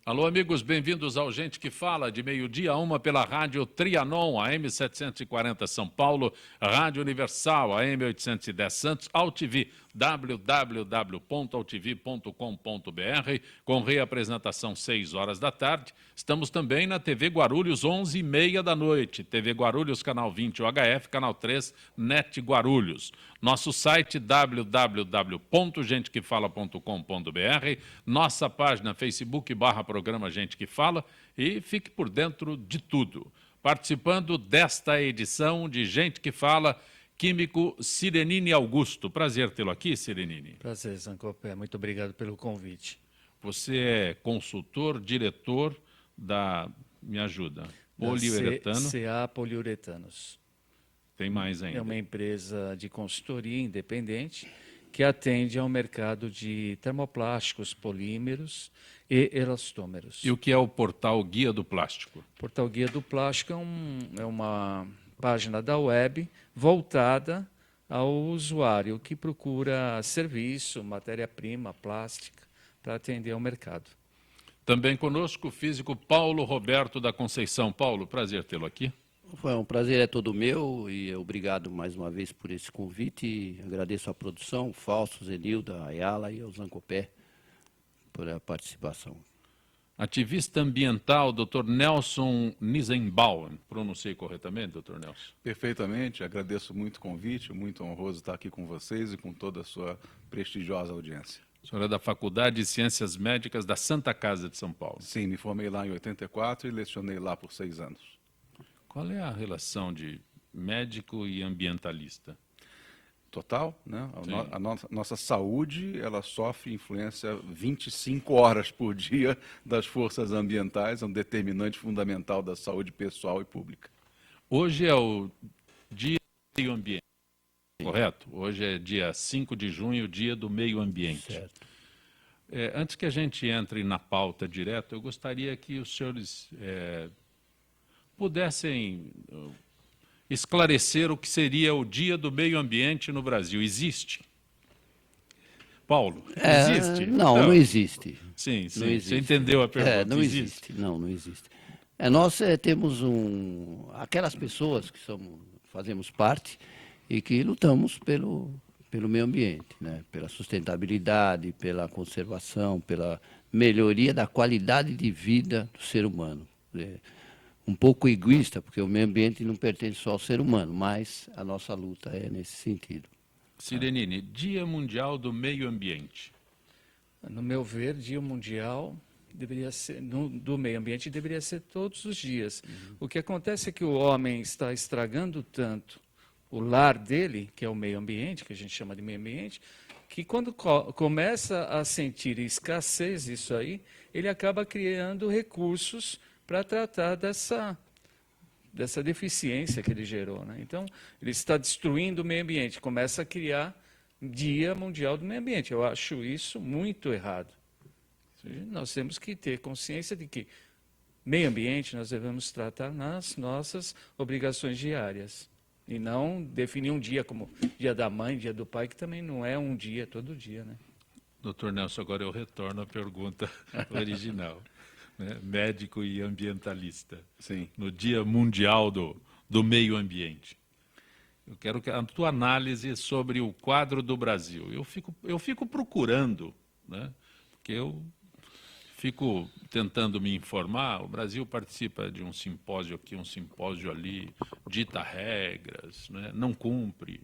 Alô, amigos, bem-vindos ao Gente que Fala, de meio-dia a 1 pela rádio Trianon, AM 740 São Paulo, Rádio Universal, AM 810 Santos, AltV, www.altv.com.br, com reapresentação 6 horas da tarde. Estamos também na TV Guarulhos, 11h30 da noite, TV Guarulhos, canal 20 UHF, canal 3, NET Guarulhos. Nosso site www.gentequefala.com.br, nossa página Facebook/programa Gente que Fala, e fique por dentro de tudo. Participando desta edição de Gente que Fala, químico Sirenini Augusto. Prazer tê-lo aqui, Sirenini. Prazer, Zancopé. Muito obrigado pelo convite. Você é consultor, diretor da, me ajuda, Poliuretano. CA Poliuretanos. Tem mais ainda. É uma empresa de consultoria independente que atende ao mercado de termoplásticos, polímeros e elastômeros. E o que é o portal Guia do Plástico? O portal Guia do Plástico é uma página da web voltada ao usuário que procura serviço, matéria-prima, plástica, para atender ao mercado. Também conosco o físico Paulo Roberto da Conceição. Paulo, prazer tê-lo aqui. Foi um prazer, é todo meu, e obrigado mais uma vez por esse convite. E agradeço à produção, o Fausto, Zenilda, Ayala e ao Zancopé por a participação. Ativista ambiental, Dr. Nelson Nisenbaum. Pronunciei corretamente, Dr. Nelson? Perfeitamente, agradeço muito o convite, muito honroso estar aqui com vocês e com toda a sua prestigiosa audiência. O senhor é da Faculdade de Ciências Médicas da Santa Casa de São Paulo. Sim, me formei lá em 84 e lecionei lá por 6 anos. Qual é a relação de médico e ambientalista? Total, né? A nossa saúde, ela sofre influência 25 horas por dia das forças ambientais, é um determinante fundamental da saúde pessoal e pública. Hoje é o Dia do Meio Ambiente, correto? Hoje é dia 5 de junho, Dia do Meio Ambiente. Certo. Antes que a gente entre na pauta direto, eu gostaria que os senhores pudessem esclarecer o que seria o Dia do Meio Ambiente no Brasil. Existe? Paulo, existe? Não, não existe. Sim, Não sim. existe. Você entendeu a pergunta? Não existe. Não existe. Nós temos aquelas pessoas que fazemos parte e que lutamos pelo meio ambiente, né? Pela sustentabilidade, pela conservação, pela melhoria da qualidade de vida do ser humano. Um pouco egoísta, porque o meio ambiente não pertence só ao ser humano, mas a nossa luta é nesse sentido. Sirenini, Dia Mundial do Meio Ambiente. No meu ver, Dia Mundial deveria ser, do Meio Ambiente deveria ser todos os dias. O que acontece é que o homem está estragando tanto o lar dele, que é o meio ambiente, que a gente chama de meio ambiente, que quando começa a sentir escassez disso aí, ele acaba criando recursos para tratar dessa deficiência que ele gerou, né? Então, ele está destruindo o meio ambiente, começa a criar Dia Mundial do Meio Ambiente. Eu acho isso muito errado. Nós temos que ter consciência de que meio ambiente nós devemos tratar nas nossas obrigações diárias. E não definir um dia como Dia da Mãe, Dia do Pai, que também não é um dia, todo dia, né? Doutor Nelson, agora eu retorno à pergunta original. Né? Médico e ambientalista. Sim. No Dia Mundial do Meio Ambiente. Eu quero a tua análise sobre o quadro do Brasil. Eu fico procurando, né? Porque eu fico tentando me informar. O Brasil participa de um simpósio aqui, um simpósio ali, dita regras, né? Não cumpre.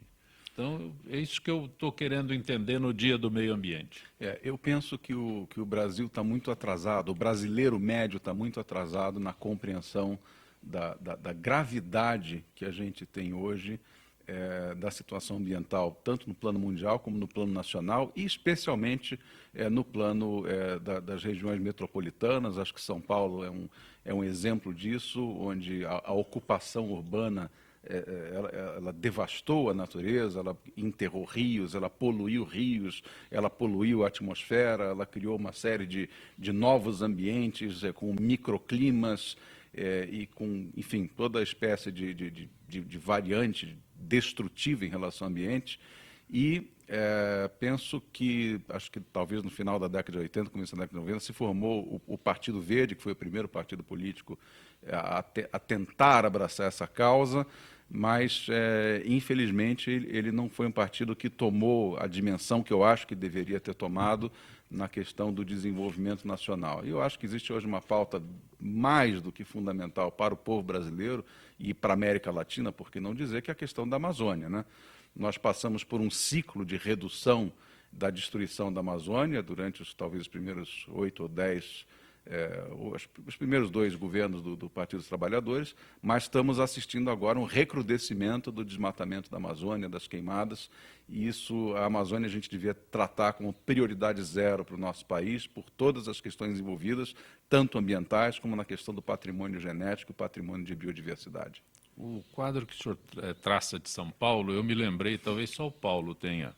Então, é isso que eu estou querendo entender no Dia do Meio Ambiente. Eu penso que o Brasil está muito atrasado, o brasileiro médio está muito atrasado na compreensão da gravidade que a gente tem hoje da situação ambiental, tanto no plano mundial como no plano nacional, e especialmente no plano das regiões metropolitanas. Acho que São Paulo é um exemplo disso, onde a ocupação urbana ela devastou a natureza, ela enterrou rios, ela poluiu a atmosfera, ela criou uma série de novos ambientes com microclimas e com, enfim, toda espécie de variante destrutiva em relação ao ambiente. E penso que, acho que talvez no final da década de 80, começo da década de 90, se formou o Partido Verde, que foi o primeiro partido político a tentar abraçar essa causa, mas, infelizmente, ele não foi um partido que tomou a dimensão que eu acho que deveria ter tomado na questão do desenvolvimento nacional. E eu acho que existe hoje uma pauta mais do que fundamental para o povo brasileiro e para a América Latina, por que não dizer, que é a questão da Amazônia, né? Nós passamos por um ciclo de redução da destruição da Amazônia durante talvez os primeiros 8 ou 10, os primeiros 2 governos do Partido dos Trabalhadores, mas estamos assistindo agora um recrudescimento do desmatamento da Amazônia, das queimadas, e isso, a Amazônia, a gente devia tratar como prioridade zero para o nosso país, por todas as questões envolvidas, tanto ambientais como na questão do patrimônio genético e patrimônio de biodiversidade. O quadro que o senhor traça de São Paulo, eu me lembrei, talvez só o Paulo tenha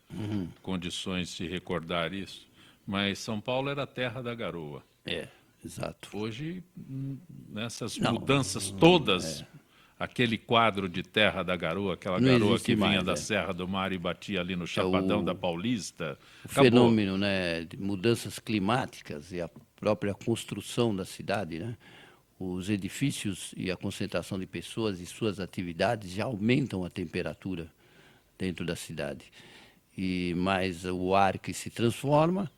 condições de recordar isso, mas São Paulo era a terra da garoa. Exato. Hoje, nessas mudanças todas, aquele quadro de terra da garoa, aquela Não garoa existe que vinha mais, da Serra do Mar e batia ali no Chapadão da Paulista, O acabou. fenômeno, né, de mudanças climáticas e a própria construção da cidade, né? Os edifícios e a concentração de pessoas e suas atividades já aumentam a temperatura dentro da cidade. E mais o ar que se transforma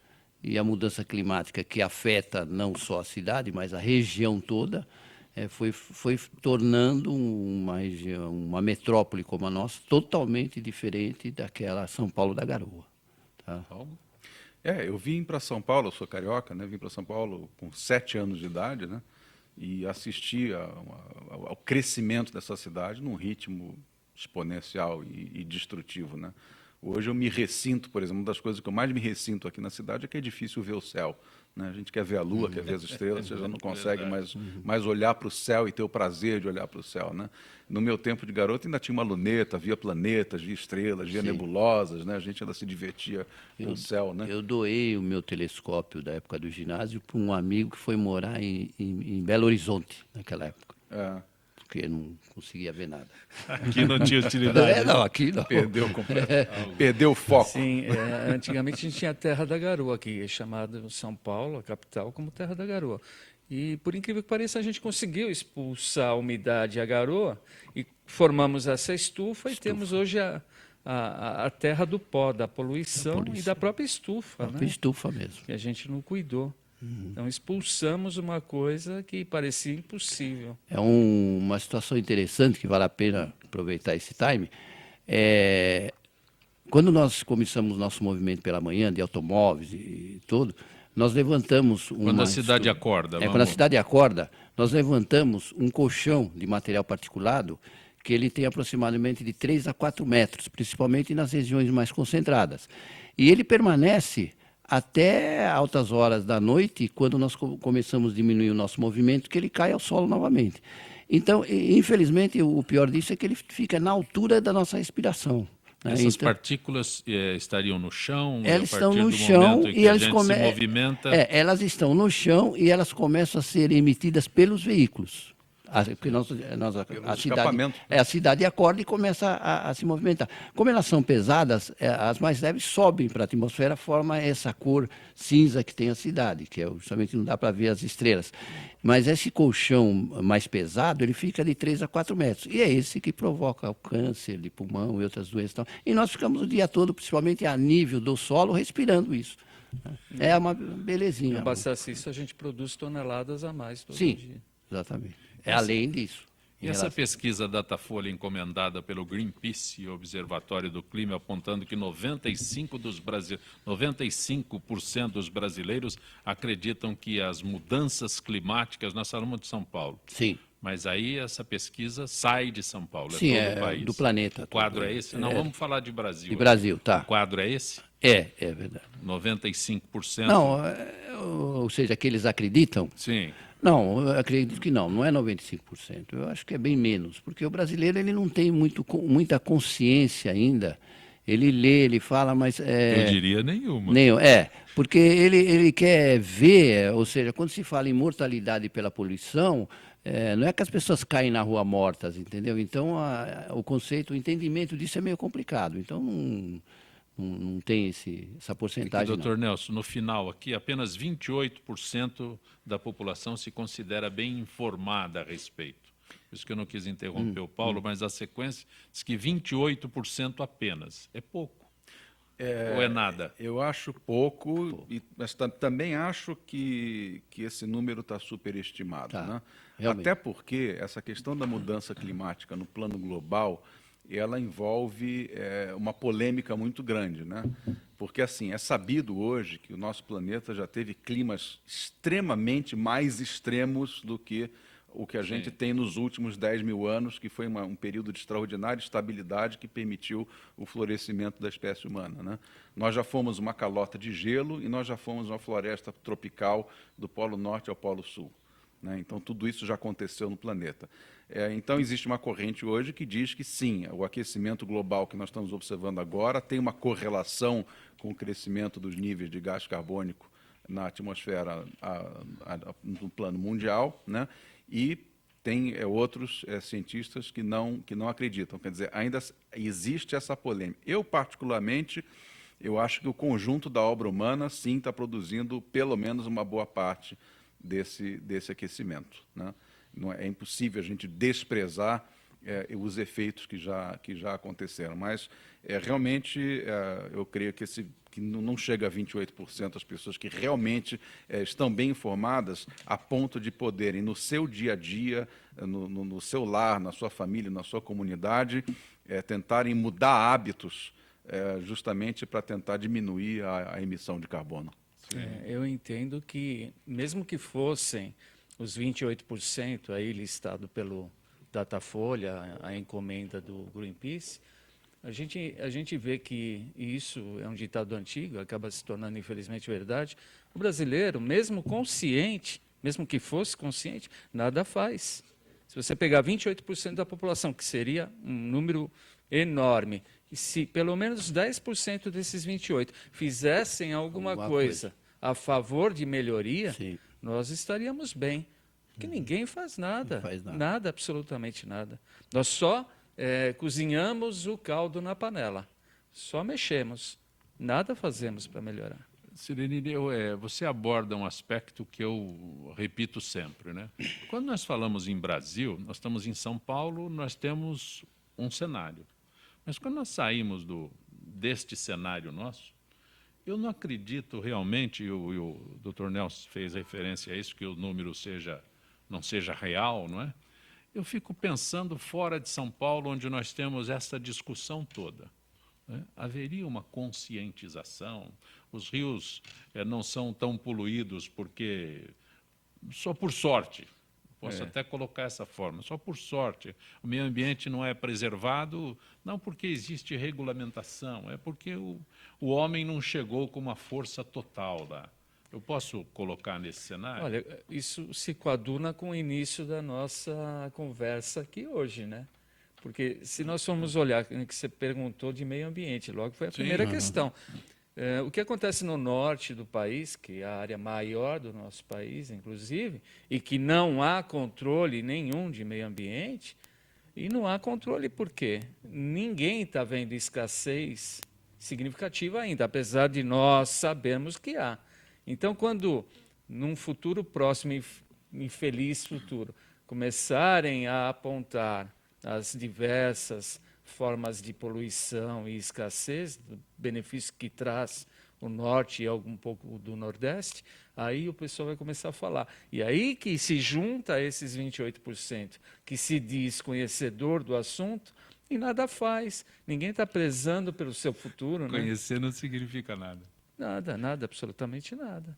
e a mudança climática que afeta não só a cidade, mas a região toda, foi tornando uma região, uma metrópole como a nossa, totalmente diferente daquela São Paulo da Garoa. Tá? Eu vim para São Paulo, eu sou carioca, né? Vim para São Paulo com 7 anos de idade, né? E assisti ao crescimento dessa cidade num ritmo exponencial e destrutivo, né? Hoje eu me ressinto, por exemplo, uma das coisas que eu mais me ressinto aqui na cidade é que é difícil ver o céu, né? A gente quer ver a lua, quer ver as estrelas, você já não consegue mais olhar para o céu e ter o prazer de olhar para o céu, né? No meu tempo de garoto ainda tinha uma luneta, via planetas, via estrelas, via nebulosas, né? A gente ainda se divertia com o céu, né? Eu doei o meu telescópio da época do ginásio para um amigo que foi morar em Belo Horizonte naquela época. Porque não conseguia ver nada. Aqui não tinha utilidade. Não, aqui não. Perdeu completamente. Perdeu o foco. Sim, antigamente a gente tinha a Terra da Garoa aqui, chamada São Paulo, a capital, como Terra da Garoa. E, por incrível que pareça, a gente conseguiu expulsar a umidade e a garoa e formamos essa estufa. E temos hoje a terra do pó, da poluição e da própria estufa. A estufa mesmo. Que a gente não cuidou. Então, expulsamos uma coisa que parecia impossível. É uma situação interessante que vale a pena aproveitar esse time. Quando nós começamos nosso movimento pela manhã, de automóveis e tudo, nós levantamos... Quando a cidade acorda. Quando a cidade acorda, nós levantamos um colchão de material particulado que ele tem aproximadamente de 3 a 4 metros, principalmente nas regiões mais concentradas. E ele permanece até altas horas da noite, quando nós começamos a diminuir o nosso movimento, que ele cai ao solo novamente. Então, infelizmente, o pior disso é que ele fica na altura da nossa respiração. Essas partículas estariam no chão? Elas estão no chão e elas se movimenta... elas estão no chão e elas começam a ser emitidas pelos veículos. Porque a cidade acorda e começa a se movimentar. Como elas são pesadas, as mais leves sobem para a atmosfera, forma essa cor cinza que tem a cidade, que justamente não dá para ver as estrelas. Mas esse colchão mais pesado, ele fica de 3 a 4 metros. E é esse que provoca o câncer de pulmão e outras doenças. E nós ficamos o dia todo, principalmente a nível do solo, respirando isso. É uma belezinha. Não bastasse isso, a gente produz toneladas a mais todo dia. Sim, exatamente. Além disso. E essa pesquisa Datafolha encomendada pelo Greenpeace e Observatório do Clima, apontando que 95% dos brasileiros acreditam que as mudanças climáticas, nós falamos de São Paulo. Sim. Mas aí essa pesquisa sai de São Paulo, sim, todo o país. Do planeta. O quadro é esse? Não, vamos falar de Brasil. De Brasil, tá. O quadro é esse? É verdade. 95%? Não, ou seja, que eles acreditam? Sim. Não, eu acredito que não é 95%. Eu acho que é bem menos, porque o brasileiro ele não tem muita consciência ainda. Ele lê, ele fala, mas... eu diria nenhuma. Porque ele quer ver, ou seja, quando se fala em mortalidade pela poluição, não é que as pessoas caem na rua mortas, entendeu? Então, o conceito, o entendimento disso é meio complicado. Então, não tem essa porcentagem. Doutor Nelson, no final aqui, apenas 28% da população se considera bem informada a respeito. Por isso que eu não quis interromper o Paulo, mas a sequência diz que 28% apenas. É pouco. Ou é nada? Eu acho pouco, mas também acho que esse número está superestimado. Tá, Né? realmente. Até porque essa questão da mudança climática no plano global, ela envolve uma polêmica muito grande. Né? Porque assim, é sabido hoje que o nosso planeta já teve climas extremamente mais extremos do que o que a gente tem nos últimos 10 mil anos, que foi um período de extraordinária estabilidade que permitiu o florescimento da espécie humana. Né? Nós já fomos uma calota de gelo e nós já fomos uma floresta tropical do Polo Norte ao Polo Sul. Né? Então, tudo isso já aconteceu no planeta. Então, existe uma corrente hoje que diz que, sim, o aquecimento global que nós estamos observando agora tem uma correlação com o crescimento dos níveis de gás carbônico na atmosfera no plano mundial, né? E tem outros cientistas que não acreditam. Quer dizer, ainda existe essa polêmica. Eu, particularmente, eu acho que o conjunto da obra humana, sim, está produzindo pelo menos uma boa parte desse aquecimento. Né? Não é impossível a gente desprezar os efeitos que já aconteceram. Mas, realmente, eu creio que não chega a 28% as pessoas que realmente estão bem informadas a ponto de poderem, no seu dia a dia, no seu lar, na sua família, na sua comunidade, tentarem mudar hábitos justamente para tentar diminuir a emissão de carbono. Eu entendo que, mesmo que fossem os 28% aí listado pelo Datafolha, a encomenda do Greenpeace, a gente vê que isso é um ditado antigo, acaba se tornando infelizmente verdade. O brasileiro, mesmo consciente, mesmo que fosse consciente, nada faz. Se você pegar 28% da população, que seria um número enorme, e se pelo menos 10% desses 28 fizessem alguma coisa a favor de melhoria, Sim. nós estaríamos bem. Porque ninguém faz nada. Não faz nada. Nada, absolutamente nada. Nós só cozinhamos o caldo na panela. Só mexemos. Nada fazemos para melhorar. Cirenine, você aborda um aspecto que eu repito sempre, né? Quando nós falamos em Brasil, nós estamos em São Paulo, nós temos um cenário. Mas quando nós saímos deste cenário nosso, eu não acredito realmente, e o Dr. Nelson fez referência a isso, que o número não seja real, não é? Eu fico pensando fora de São Paulo, onde nós temos essa discussão toda. Né? Haveria uma conscientização, os rios não são tão poluídos porque, só por sorte, posso até colocar essa forma, só por sorte, o meio ambiente não é preservado, não porque existe regulamentação, é porque o homem não chegou com uma força total lá. Eu posso colocar nesse cenário? Olha, isso se coaduna com o início da nossa conversa aqui hoje, né? Porque se nós formos olhar, que você perguntou de meio ambiente, logo foi a primeira questão. O que acontece no norte do país, que é a área maior do nosso país, inclusive, e que não há controle nenhum de meio ambiente, e não há controle por quê? Ninguém está vendo escassez significativa ainda, apesar de nós sabermos que há. Então, quando, num futuro próximo, infeliz futuro, começarem a apontar as diversas formas de poluição e escassez, do benefício que traz o norte e algum pouco do nordeste, aí o pessoal vai começar a falar. E aí que se junta a esses 28%, que se diz conhecedor do assunto e nada faz. Ninguém está prezando pelo seu futuro. Conhecer não significa nada. Nada, absolutamente nada.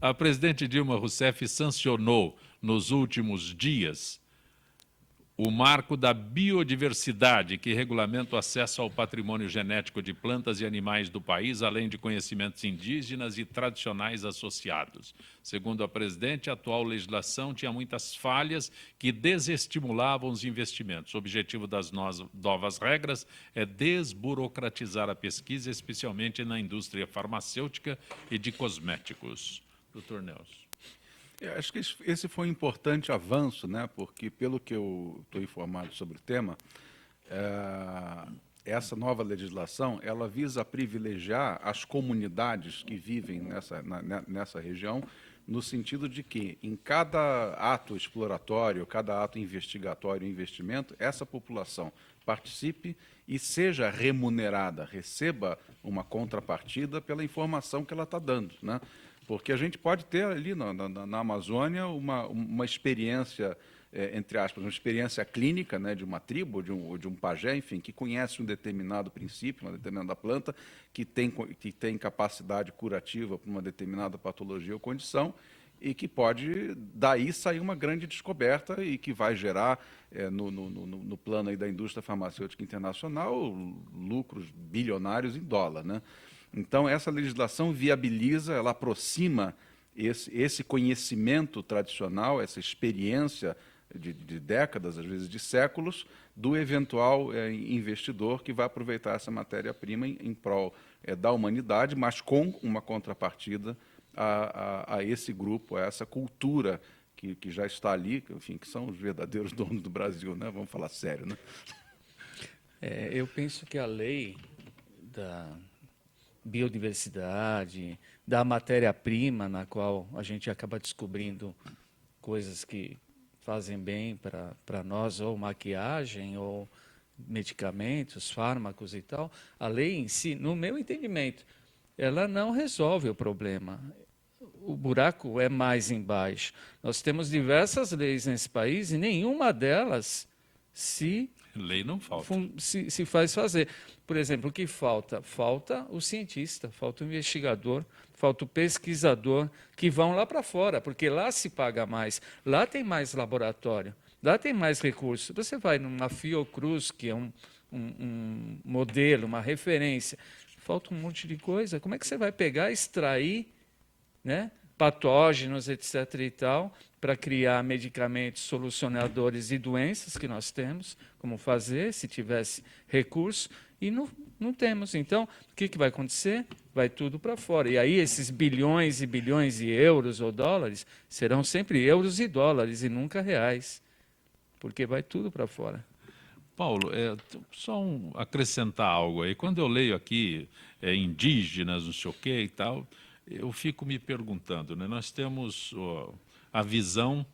A presidente Dilma Rousseff sancionou nos últimos dias o marco da biodiversidade, que regulamenta o acesso ao patrimônio genético de plantas e animais do país, além de conhecimentos indígenas e tradicionais associados. Segundo a presidente, a atual legislação tinha muitas falhas que desestimulavam os investimentos. O objetivo das novas regras é desburocratizar a pesquisa, especialmente na indústria farmacêutica e de cosméticos. Dr. Nelson. Acho que esse foi um importante avanço, né? Porque, pelo que eu estou informado sobre o tema, essa nova legislação, ela visa privilegiar as comunidades que vivem nessa região, no sentido de que, em cada ato exploratório, cada ato investigatório e investimento, essa população participe e seja remunerada, receba uma contrapartida pela informação que ela está dando, né? Porque a gente pode ter ali na Amazônia uma experiência, entre aspas, uma experiência clínica, né, de uma tribo, de um pajé, enfim, que conhece um determinado princípio, uma determinada planta, que tem capacidade curativa para uma determinada patologia ou condição, e que pode, daí, sair uma grande descoberta e que vai gerar, no plano aí da indústria farmacêutica internacional, lucros bilionários em dólar, né? Então, essa legislação viabiliza, ela aproxima esse conhecimento tradicional, essa experiência de décadas, às vezes de séculos, do eventual investidor que vai aproveitar essa matéria-prima em prol da humanidade, mas com uma contrapartida a esse grupo, a essa cultura que já está ali, enfim, que são os verdadeiros donos do Brasil, né? Vamos falar sério, né? Eu penso que a lei da biodiversidade, da matéria-prima, na qual a gente acaba descobrindo coisas que fazem bem para nós, ou maquiagem, ou medicamentos, fármacos e tal, a lei em si, no meu entendimento, ela não resolve o problema. O buraco é mais embaixo. Nós temos diversas leis nesse país e nenhuma delas Lei não falta. se faz fazer. Por exemplo, o que falta? Falta o cientista, falta o investigador, falta o pesquisador, que vão lá para fora, porque lá se paga mais, lá tem mais laboratório, lá tem mais recursos. Você vai numa Fiocruz, que é um modelo, uma referência, falta um monte de coisa. Como é que você vai pegar, extrair, né, patógenos, etc. e tal, para criar medicamentos solucionadores de doenças que nós temos, como fazer, se tivesse recurso, e não temos. Então, o que vai acontecer? Vai tudo para fora. E aí esses bilhões e bilhões de euros ou dólares serão sempre euros e dólares, e nunca reais, porque vai tudo para fora. Paulo, só acrescentar algo aí. Quando eu leio aqui indígenas, não sei o quê e tal, eu fico me perguntando, né? Nós temos a visão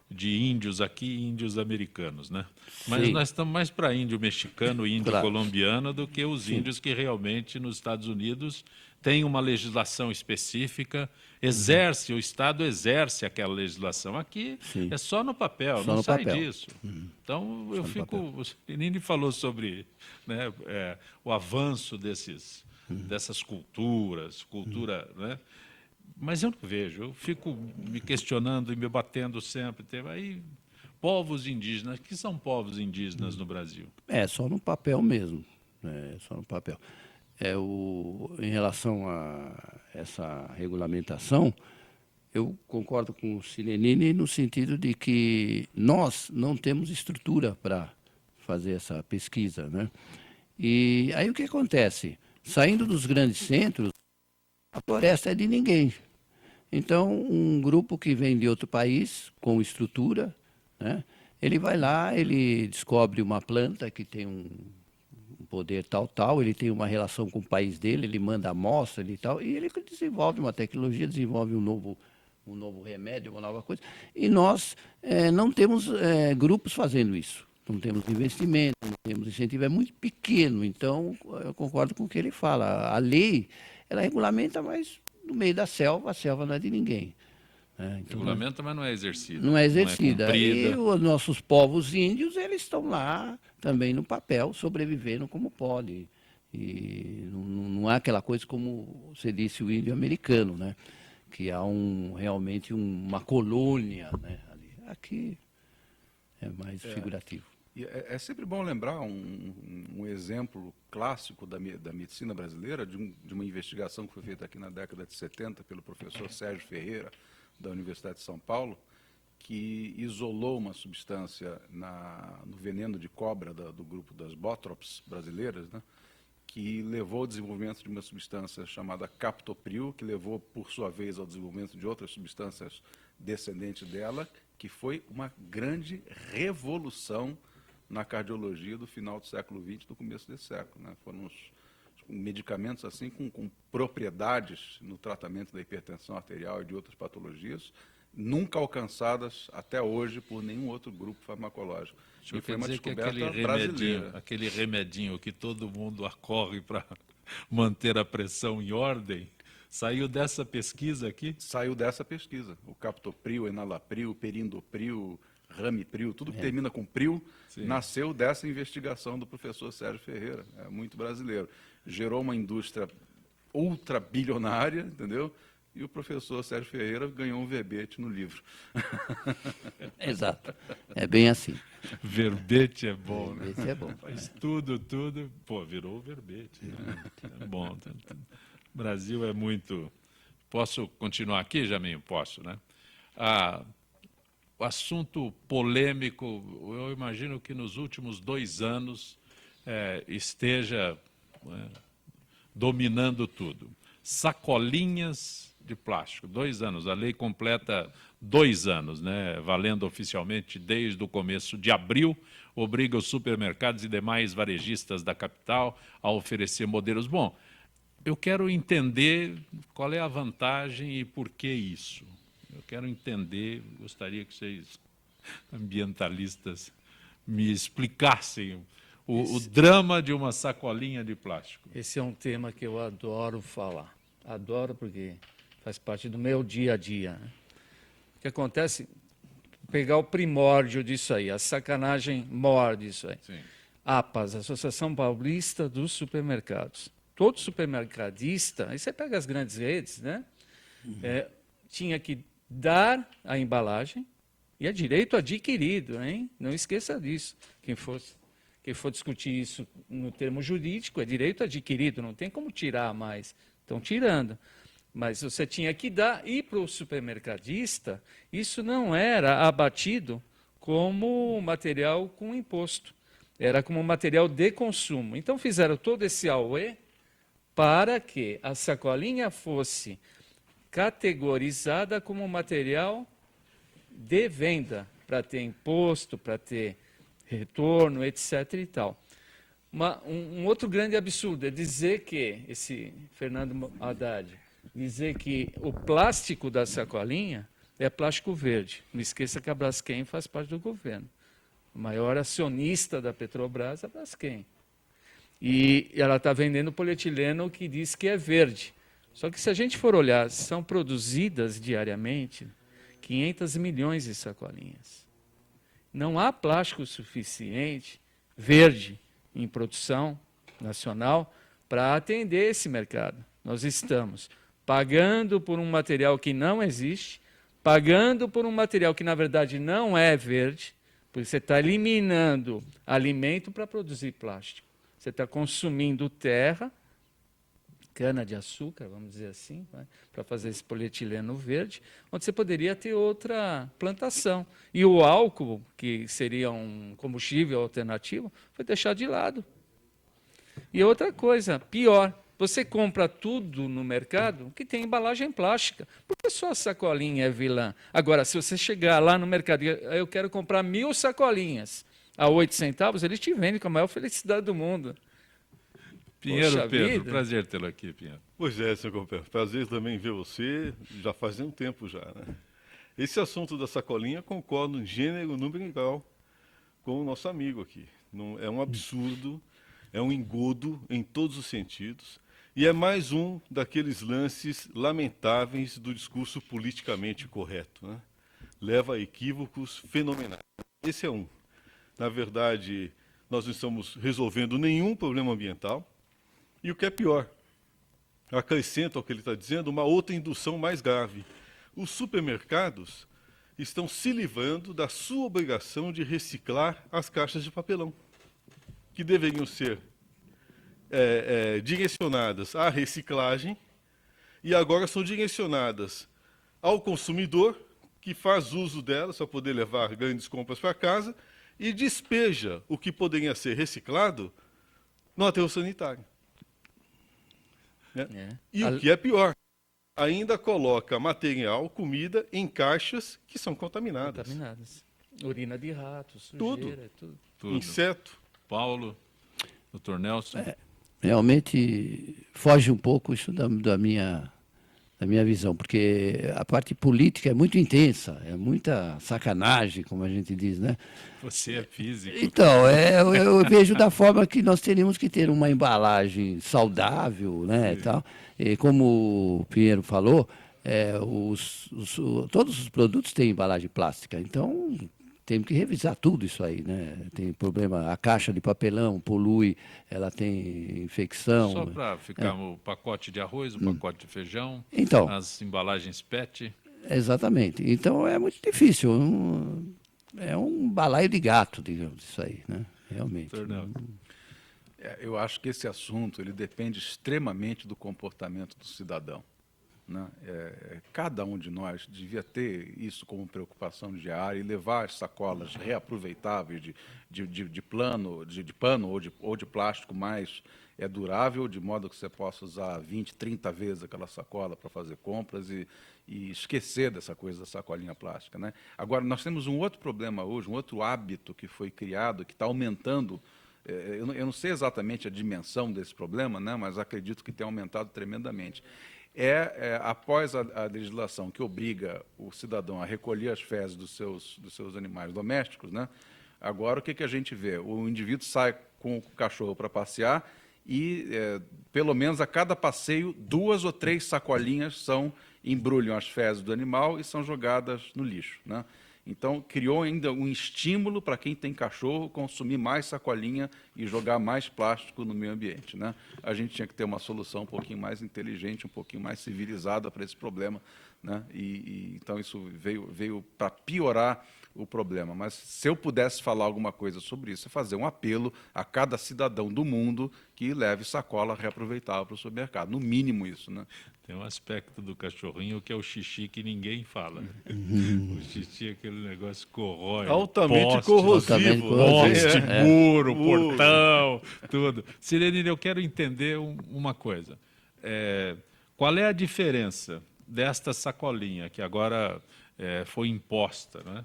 de índios aqui e índios americanos, né? Mas Sim. nós estamos mais para índio mexicano, índio Claro. colombiano, do que os índios que realmente nos Estados Unidos têm uma legislação específica, o Estado exerce aquela legislação. Aqui Sim. é só no papel, Só não no sai papel. disso. Então, eu no fico... papel. O Nini falou sobre, né, o avanço dessas culturas, né? Mas eu não vejo, eu fico me questionando e me batendo sempre. Aí, povos indígenas, que são povos indígenas no Brasil? Só no papel mesmo. Só no papel. Em relação a essa regulamentação, eu concordo com o Silenini no sentido de que nós não temos estrutura para fazer essa pesquisa, né? E aí o que acontece? Saindo dos grandes centros, a floresta é de ninguém. Então, um grupo que vem de outro país, com estrutura, né, ele vai lá, ele descobre uma planta que tem um poder tal, ele tem uma relação com o país dele, ele manda amostra e tal, e ele desenvolve uma tecnologia, desenvolve um novo remédio, uma nova coisa. E nós não temos grupos fazendo isso. Não temos investimento, não temos incentivo, é muito pequeno. Então, eu concordo com o que ele fala. A lei, ela regulamenta, mas no meio da selva, a selva não é de ninguém. Então, Regulamento, mas não é exercida. não é exercida. Não é E cumprida. os nossos povos índios, eles estão lá também no papel, sobrevivendo como podem. E não há aquela coisa como você disse, o índio americano, né? Que há realmente uma colônia, né, ali. Aqui é mais figurativo. E é sempre bom lembrar um exemplo clássico da medicina brasileira, de uma investigação que foi feita aqui na década de 70 pelo professor Sérgio Ferreira, da Universidade de São Paulo, que isolou uma substância no veneno de cobra do grupo das bótrops brasileiras, né, que levou ao desenvolvimento de uma substância chamada captopril, que levou, por sua vez, ao desenvolvimento de outras substâncias descendentes dela, que foi uma grande revolução na cardiologia do final do século XX, do começo desse século, né? Foram os medicamentos assim com propriedades no tratamento da hipertensão arterial e de outras patologias, nunca alcançadas até hoje por nenhum outro grupo farmacológico. Deixa eu E foi uma dizer que descoberta brasileira. aquele remedinho que todo mundo acorre para manter a pressão em ordem, saiu dessa pesquisa aqui? Saiu dessa pesquisa. O captopril, enalapril, perindopril, ramipril, tudo que termina com pril, Sim. nasceu dessa investigação do professor Sérgio Ferreira. É muito brasileiro. Gerou uma indústria ultrabilionária, entendeu? E o professor Sérgio Ferreira ganhou um verbete no livro. Exato. É bem assim. Verbete é bom, né? Esse é bom. Faz tudo, pô, virou verbete. Né? É bom. O Brasil é muito... Posso continuar aqui, Jaminho? Posso, né? O assunto polêmico, eu imagino que nos últimos 2 anos esteja dominando tudo. Sacolinhas de plástico, 2 anos. A lei completa 2 anos, né? Valendo oficialmente desde o começo de abril, obriga os supermercados e demais varejistas da capital a oferecer modelos. Bom, eu quero entender qual é a vantagem e por que isso. Eu quero entender, gostaria que vocês, ambientalistas, me explicassem o drama de uma sacolinha de plástico. Esse é um tema que eu adoro falar. Adoro porque faz parte do meu dia a dia. Né? O que acontece, pegar o primórdio disso aí, a sacanagem maior disso aí. Sim. APAS, Associação Paulista dos Supermercados. Todo supermercadista, aí você pega as grandes redes, né? Tinha que dar a embalagem e é direito adquirido, hein? Não esqueça disso. Quem for discutir isso no termo jurídico, é direito adquirido, não tem como tirar mais. Estão tirando. Mas você tinha que dar, e para o supermercadista, isso não era abatido como material com imposto. Era como material de consumo. Então fizeram todo esse auê para que a sacolinha fosse categorizada como material de venda, para ter imposto, para ter retorno, etc. e tal. Um outro grande absurdo é dizer que, esse Fernando Haddad, dizer que o plástico da sacolinha é plástico verde. Não esqueça que a Braskem faz parte do governo. O maior acionista da Petrobras é a Braskem. E ela está vendendo polietileno que diz que é verde. Só que se a gente for olhar, são produzidas diariamente 500 milhões de sacolinhas. Não há plástico suficiente verde em produção nacional para atender esse mercado. Nós estamos pagando por um material que não existe, pagando por um material que, na verdade, não é verde, porque você está eliminando alimento para produzir plástico. Você está consumindo terra, cana-de-açúcar, vamos dizer assim, né, para fazer esse polietileno verde, onde você poderia ter outra plantação. E o álcool, que seria um combustível alternativo, foi deixado de lado. E outra coisa, pior, você compra tudo no mercado que tem embalagem plástica. Por que só a sacolinha é vilã? Agora, se você chegar lá no mercado e eu quero comprar 1000 sacolinhas a 8 centavos, eles te vendem com a maior felicidade do mundo. Pinheiro Poxa Pedro, vida. prazer tê-lo aqui, Pinheiro. Pois é, senhor Compé. Prazer também ver você, já faz um tempo já, né? Esse assunto da sacolinha, concordo em gênero, número e grau com o nosso amigo aqui. Não, é um absurdo, é um engodo em todos os sentidos, e é mais um daqueles lances lamentáveis do discurso politicamente correto, né? Leva a equívocos fenomenais. Esse é um. Na verdade, nós não estamos resolvendo nenhum problema ambiental, e o que é pior, acrescento ao que ele está dizendo, uma outra indução mais grave. Os supermercados estão se livrando da sua obrigação de reciclar as caixas de papelão, que deveriam ser direcionadas à reciclagem, e agora são direcionadas ao consumidor, que faz uso delas para poder levar grandes compras para casa, e despeja o que poderia ser reciclado no aterro sanitário. Né? E o que é pior, ainda coloca material, comida, em caixas que são contaminadas. Urina de rato, sujeira, tudo. Tudo. Inseto. Paulo, doutor Nelson. Realmente foge um pouco isso da minha visão, porque a parte política é muito intensa, é muita sacanagem, como a gente diz, né? Você é físico. Então, eu vejo da forma que nós teríamos que ter uma embalagem saudável, né, e tal. E como o Pinheiro falou, todos os produtos têm embalagem plástica, então temos que revisar tudo isso aí, né? Tem problema, a caixa de papelão polui, ela tem infecção. Só para ficar o pacote de arroz, o pacote de feijão, Então, as embalagens PET. exatamente. Então é muito difícil. É um balaio de gato, digamos, isso aí, né? Realmente. Doutor Nelson. Eu acho que esse assunto ele depende extremamente do comportamento do cidadão, né? Cada um de nós devia ter isso como preocupação diária e levar as sacolas reaproveitáveis de pano ou de plástico mais durável, de modo que você possa usar 20, 30 vezes aquela sacola para fazer compras e esquecer dessa coisa da sacolinha plástica, né? Agora, nós temos um outro problema hoje, um outro hábito que foi criado, que está aumentando. Eu não sei exatamente a dimensão desse problema, né, mas acredito que tem aumentado tremendamente. Após a legislação que obriga o cidadão a recolher as fezes dos seus animais domésticos, né, agora o que a gente vê? O indivíduo sai com o cachorro para passear e, pelo menos a cada passeio, 2 ou 3 sacolinhas embrulham as fezes do animal e são jogadas no lixo, né? Então, criou ainda um estímulo para quem tem cachorro consumir mais sacolinha e jogar mais plástico no meio ambiente, né? A gente tinha que ter uma solução um pouquinho mais inteligente, um pouquinho mais civilizada para esse problema, né? Então, isso veio para piorar o problema. Mas, se eu pudesse falar alguma coisa sobre isso, é fazer um apelo a cada cidadão do mundo que leve sacola reaproveitável para o supermercado. No mínimo isso, né? Tem um aspecto do cachorrinho que é o xixi que ninguém fala. O xixi é aquele negócio que corrói. Altamente poste, corrosivo. Poste, né? muro, portão, tudo. Sirenine, eu quero entender uma coisa. Qual é a diferença desta sacolinha que agora foi imposta, né,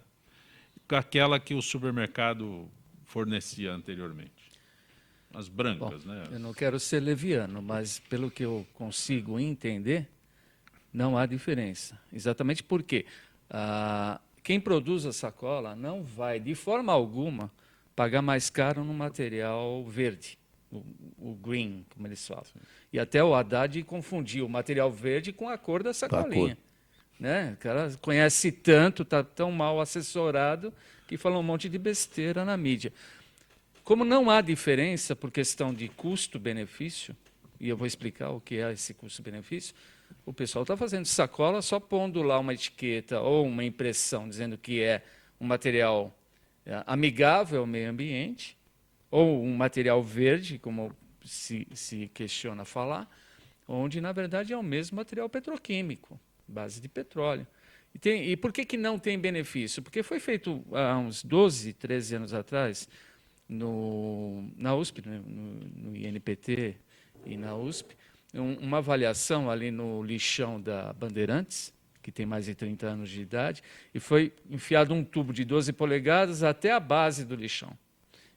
com aquela que o supermercado fornecia anteriormente? As brancas, Bom, né? eu não quero ser leviano, mas pelo que eu consigo entender, não há diferença. Exatamente porque quem produz a sacola não vai, de forma alguma, pagar mais caro no material verde, o green, como eles falam. E até o Haddad confundiu o material verde com a cor da sacolinha. Né? O cara conhece tanto, está tão mal assessorado, que fala um monte de besteira na mídia. Como não há diferença por questão de custo-benefício, e eu vou explicar o que é esse custo-benefício, o pessoal está fazendo sacola só pondo lá uma etiqueta ou uma impressão dizendo que é um material amigável ao meio ambiente, ou um material verde, como se questiona falar, onde, na verdade, é o mesmo material petroquímico, base de petróleo. E por que não tem benefício? Porque foi feito há uns 12, 13 anos atrás, na USP, no INPT e na USP, uma avaliação ali no lixão da Bandeirantes, que tem mais de 30 anos de idade, e foi enfiado um tubo de 12 polegadas até a base do lixão.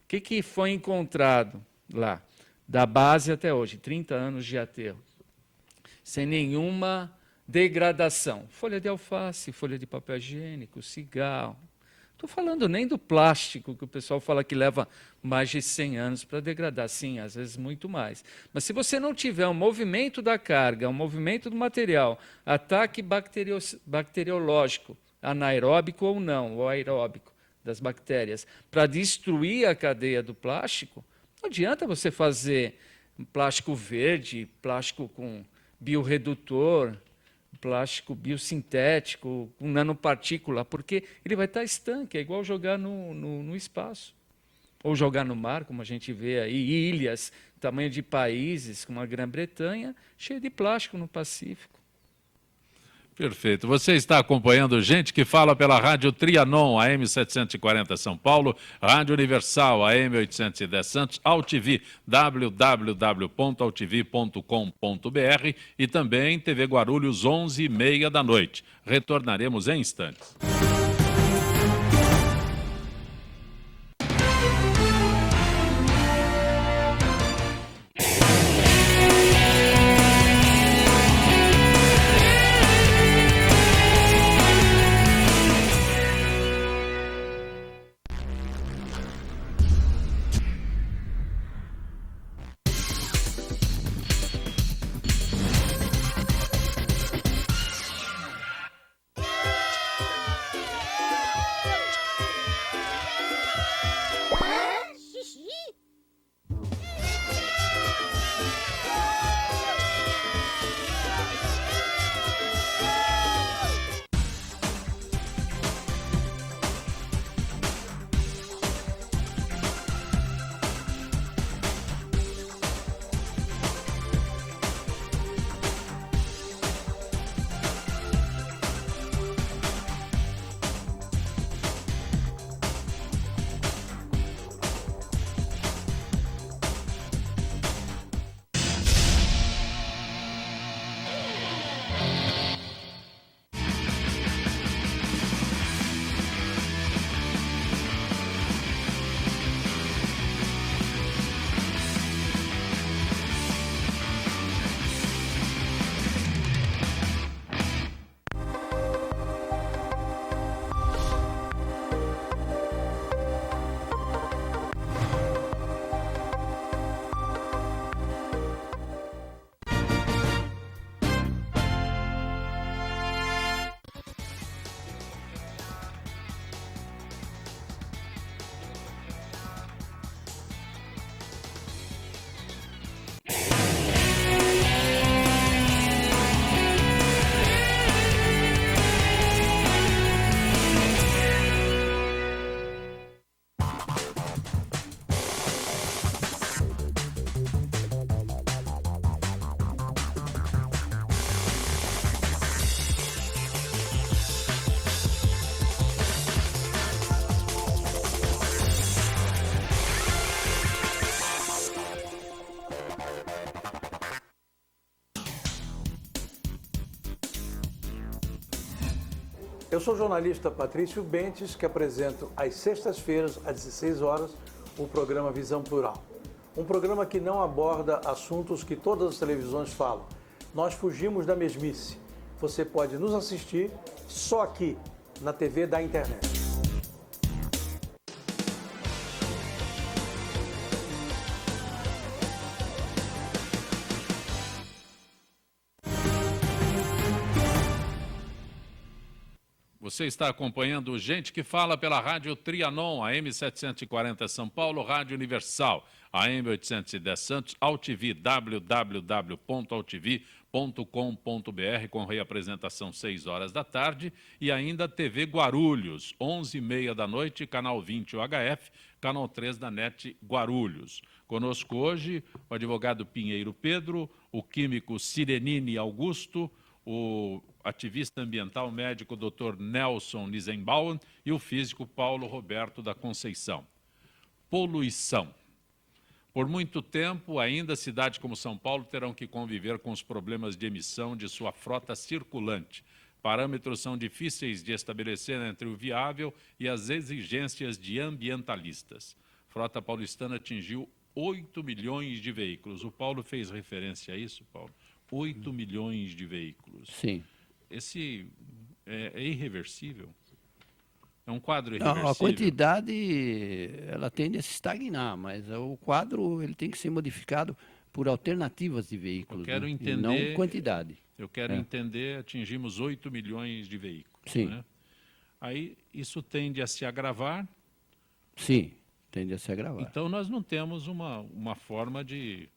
O que foi encontrado lá, da base até hoje? 30 anos de aterro, sem nenhuma degradação. Folha de alface, folha de papel higiênico, cigarro. Estou falando nem do plástico, que o pessoal fala que leva mais de 100 anos para degradar. Sim, às vezes muito mais. Mas se você não tiver um movimento da carga, um movimento do material, ataque bacteriológico, anaeróbico ou não, ou aeróbico, das bactérias, para destruir a cadeia do plástico, não adianta você fazer plástico verde, plástico com biorredutor, plástico biosintético, com nanopartícula, porque ele vai estar estanque, é igual jogar no espaço. Ou jogar no mar, como a gente vê aí, ilhas, tamanho de países, como a Grã-Bretanha, cheio de plástico no Pacífico. Perfeito. Você está acompanhando Gente que Fala pela Rádio Trianon, AM 740 São Paulo, Rádio Universal, AM 810 Santos, AltV, www.altv.com.br e também TV Guarulhos, 11h30 da noite. Retornaremos em instantes. Eu sou o jornalista Patrício Bentes, que apresento às sextas-feiras, às 16 horas, o programa Visão Plural. Um programa que não aborda assuntos que todas as televisões falam. Nós fugimos da mesmice. Você pode nos assistir só aqui, na TV da internet. Você está acompanhando Gente que Fala pela Rádio Trianon, AM 740 São Paulo, Rádio Universal, AM 810 Santos, AltV, www.altv.com.br, com reapresentação 6 horas da tarde, e ainda TV Guarulhos, 11h30 da noite, canal 20 UHF, canal 3 da NET Guarulhos. Conosco hoje o advogado Pinheiro Pedro, o químico Sirenini Augusto, o ativista ambiental médico Dr. Nelson Nisenbaum e o físico Paulo Roberto da Conceição. Poluição. Por muito tempo, ainda cidades como São Paulo terão que conviver com os problemas de emissão de sua frota circulante. Parâmetros são difíceis de estabelecer entre o viável e as exigências de ambientalistas. Frota paulistana atingiu 8 milhões de veículos. O Paulo fez referência a isso, Paulo? 8 milhões de veículos. Sim. Esse é irreversível? É um quadro irreversível? Não, a quantidade ela tende a se estagnar, mas o quadro ele tem que ser modificado por alternativas de veículos. Eu quero né? entender, E não quantidade. Eu quero entender, atingimos 8 milhões de veículos. Sim. Né? Aí isso tende a se agravar. Sim, tende a se agravar. Então nós não temos uma forma de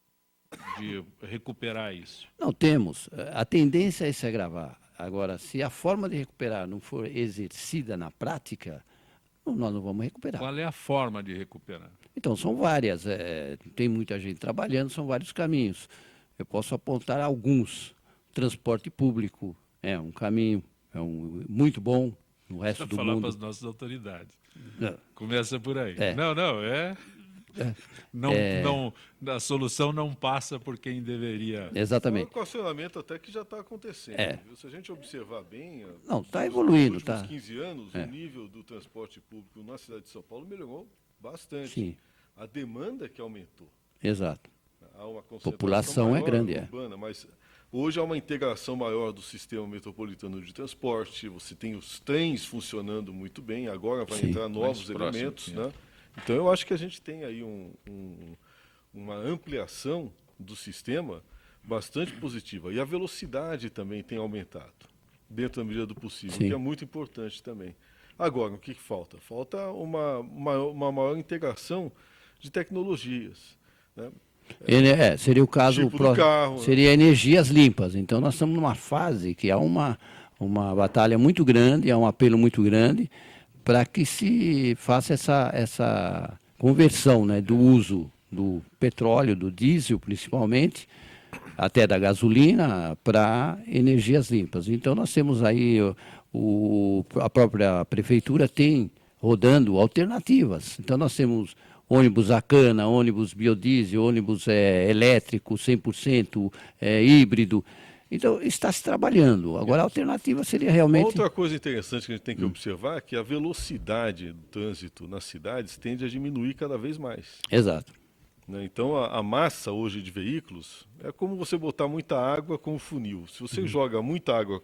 recuperar isso. Não temos. A tendência é se agravar. Agora, se a forma de recuperar não for exercida na prática, nós não vamos recuperar. Qual é a forma de recuperar? Então, são várias. Tem muita gente trabalhando, são vários caminhos. Eu posso apontar alguns. Transporte público é um caminho, muito bom no resto do falar mundo. para as nossas autoridades. Não. Começa por aí. É. Não, a solução não passa por quem deveria. É um Exatamente. equacionamento até que já está acontecendo. É. Viu? Se a gente observar bem, Não, está nos evoluindo. últimos Tá. 15 anos, o nível do transporte público na cidade de São Paulo melhorou bastante. Sim. A demanda que aumentou. Exato. Há uma concentração População é maior grande, urbana, mas hoje há uma integração maior do sistema metropolitano de transporte, você tem os trens funcionando muito bem, agora vai Sim. entrar novos Mais próximo, elementos. sim. Né? Então eu acho que a gente tem aí uma ampliação do sistema bastante positiva. E a velocidade também tem aumentado, dentro da medida do possível, Sim. que é muito importante também. Agora, o que falta? Falta uma maior integração de tecnologias. Né? Seria o caso Tipo do carro, né? seria energias limpas. Então nós estamos numa fase que há uma batalha muito grande, há um apelo muito grande para que se faça essa conversão, né, do uso do petróleo, do diesel principalmente, até da gasolina, para energias limpas. Então nós temos aí a própria prefeitura tem rodando alternativas. Então nós temos ônibus a cana, ônibus biodiesel, ônibus elétrico, 100% híbrido. Então, está se trabalhando. Agora, a alternativa seria realmente... Outra coisa interessante que a gente tem que observar é que a velocidade do trânsito nas cidades tende a diminuir cada vez mais. Exato. Né? Então, a massa hoje de veículos é como você botar muita água com um funil. Se você joga muita água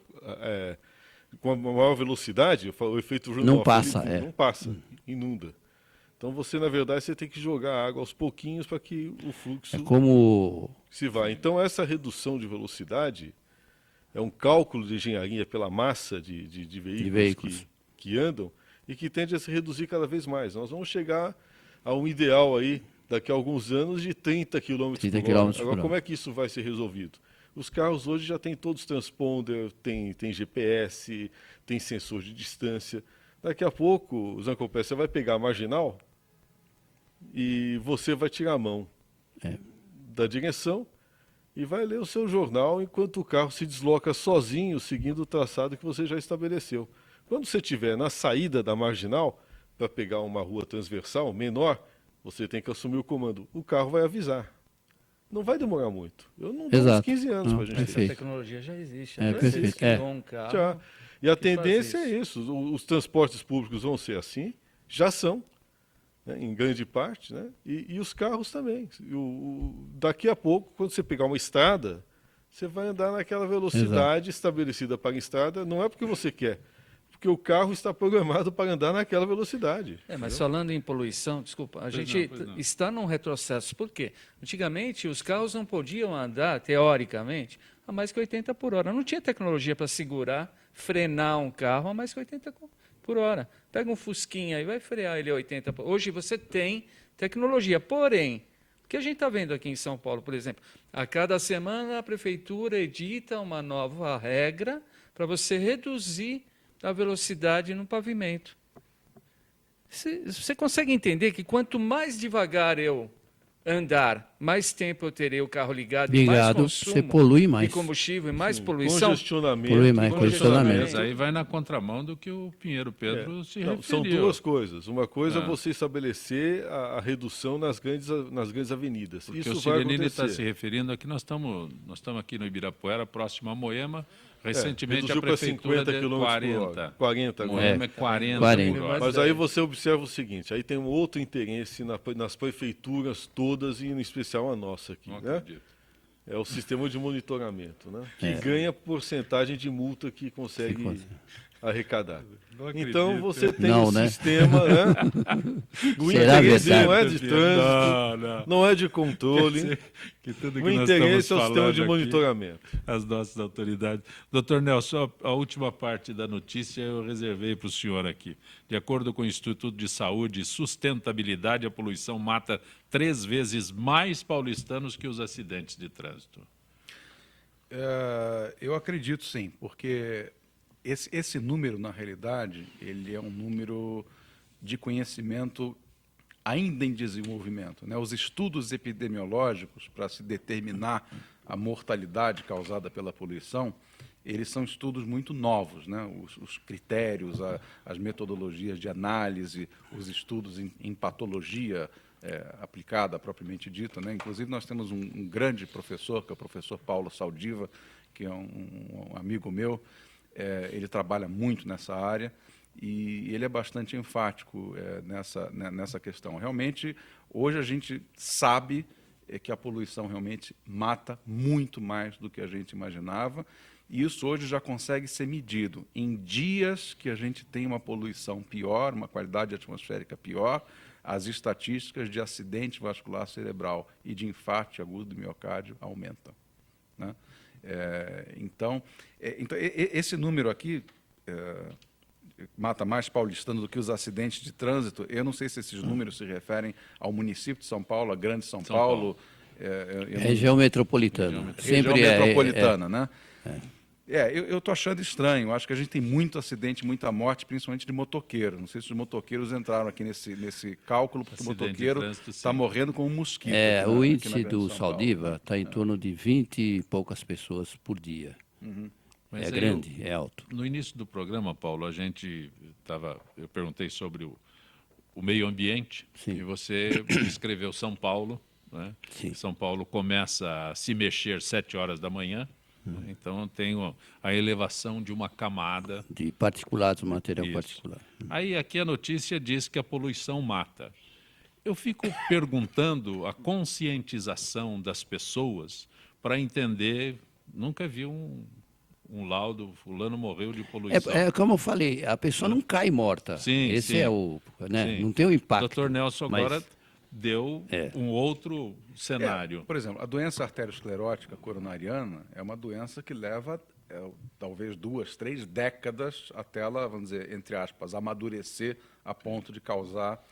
com a maior velocidade, o efeito Joule Não passa, não passa, inunda. Então, na verdade, você tem que jogar água aos pouquinhos para que o fluxo se vá. Então, essa redução de velocidade é um cálculo de engenharia pela massa de veículos que andam e que tende a se reduzir cada vez mais. Nós vamos chegar a um ideal aí, daqui a alguns anos, de 30 km por hora. Agora, como é que isso vai ser resolvido? Os carros hoje já têm todos transponder, tem GPS, tem sensor de distância. Daqui a pouco, Zancopé, você vai pegar a marginal e você vai tirar a mão da direção e vai ler o seu jornal enquanto o carro se desloca sozinho, seguindo o traçado que você já estabeleceu. Quando você estiver na saída da marginal, para pegar uma rua transversal menor, você tem que assumir o comando. O carro vai avisar. Não vai demorar muito. Eu não tenho uns 15 anos para a gente ter. Essa tecnologia já existe. Perfeito. Um carro. Já. E a que faz tendência é isso. Os transportes públicos vão ser assim, já são, né, em grande parte, né, e os carros também. Daqui a pouco, quando você pegar uma estrada, você vai andar naquela velocidade estabelecida para a estrada, não é porque você quer, porque o carro está programado para andar naquela velocidade. Mas falando em poluição, desculpa, a gente está num retrocesso. Por quê? Antigamente, os carros não podiam andar, teoricamente, a mais que 80 por hora. Não tinha tecnologia para segurar, frenar um carro a mais que 80 por hora. Pega um Fusquinha e vai frear ele a 80 por hora. Hoje você tem tecnologia, porém, o que a gente está vendo aqui em São Paulo, por exemplo, a cada semana a prefeitura edita uma nova regra para você reduzir a velocidade no pavimento. Você consegue entender que quanto mais devagar eu andar, mais tempo eu terei o carro ligado, e mais consumo você polui mais. de combustível e mais poluição? Congestionamento. Polui mais, congestionamento. Mas aí vai na contramão do que o Pinheiro Pedro se referiu. São duas coisas. Uma coisa é você estabelecer a redução nas grandes avenidas. Porque Isso o vai Sirenini está acontecer. se referindo aqui, nós estamos aqui no Ibirapuera, próximo a Moema. Recentemente a reduziu para prefeitura 50 deu km por hora. 40. 40 agora. Moema é 40 40. por hora. Mas aí você observa o seguinte, aí tem um outro interesse nas prefeituras todas, e em especial a nossa aqui, Não né? acredito. É o sistema de monitoramento, né? Que ganha porcentagem de multa que consegue arrecadar. Não acredito. Então você tem Não, um né? sistema, né? O Será interesse verdade? não é de trânsito, não é de controle. Que tudo que O nós interesse é o estamos sistema falando de aqui, monitoramento. as nossas autoridades. Doutor Nelson, a última parte da notícia eu reservei para o senhor aqui. De acordo com o Instituto de Saúde e Sustentabilidade, a poluição mata 3 vezes mais paulistanos que os acidentes de trânsito. Eu acredito sim, porque esse número, na realidade, ele é um número de conhecimento ainda em desenvolvimento, né? Os estudos epidemiológicos para se determinar a mortalidade causada pela poluição, eles são estudos muito novos, né? Os critérios, as metodologias de análise, os estudos em patologia aplicada, propriamente dita, né? Inclusive, nós temos um grande professor, que é o professor Paulo Saldiva, que é um amigo meu. Ele trabalha muito nessa área e ele é bastante enfático nessa questão. Realmente, hoje a gente sabe que a poluição realmente mata muito mais do que a gente imaginava, e isso hoje já consegue ser medido. Em dias que a gente tem uma poluição pior, uma qualidade atmosférica pior, as estatísticas de acidente vascular cerebral e de infarto agudo do miocárdio aumentam, né? Então, esse número aqui mata mais paulistano do que os acidentes de trânsito. Eu não sei se esses números se referem ao município de São Paulo, a Grande São Paulo. Região metropolitana. Região Sempre metropolitana, né? Eu estou achando estranho. Acho que a gente tem muito acidente, muita morte, principalmente de motoqueiro. Não sei se os motoqueiros entraram aqui nesse cálculo, porque Acidente o motoqueiro de trânsito, está sim. morrendo com um mosquito. aqui o aqui índice na Grande do São Paulo. Saldiva está em torno de 20 e poucas pessoas por dia. Mas É aí grande, é alto. No início do programa, Paulo, eu perguntei sobre o meio ambiente. Sim. E você escreveu São Paulo, né? Sim. São Paulo começa a se mexer às 7 horas da manhã, né? Então tem a elevação de uma camada. De particulados, material Isso. particular. Aí aqui a notícia diz que a poluição mata. Eu fico perguntando a conscientização das pessoas para entender. Nunca vi um laudo, fulano morreu de poluição. É como eu falei, a pessoa não cai morta. Sim, Esse sim. é o... Né? Sim. Não tem o impacto. O doutor Nelson mas- agora deu um outro cenário. Por exemplo, a doença arteriosclerótica coronariana é uma doença que leva talvez 2, 3 décadas até ela, vamos dizer, entre aspas, amadurecer a ponto de causar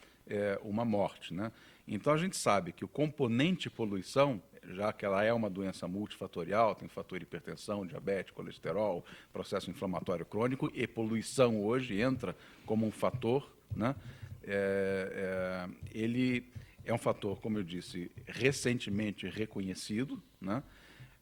uma morte, né? Então, a gente sabe que o componente poluição, já que ela é uma doença multifatorial, tem fator hipertensão, diabetes, colesterol, processo inflamatório crônico, e poluição hoje entra como um fator, né? Ele é um fator, como eu disse, recentemente reconhecido, né?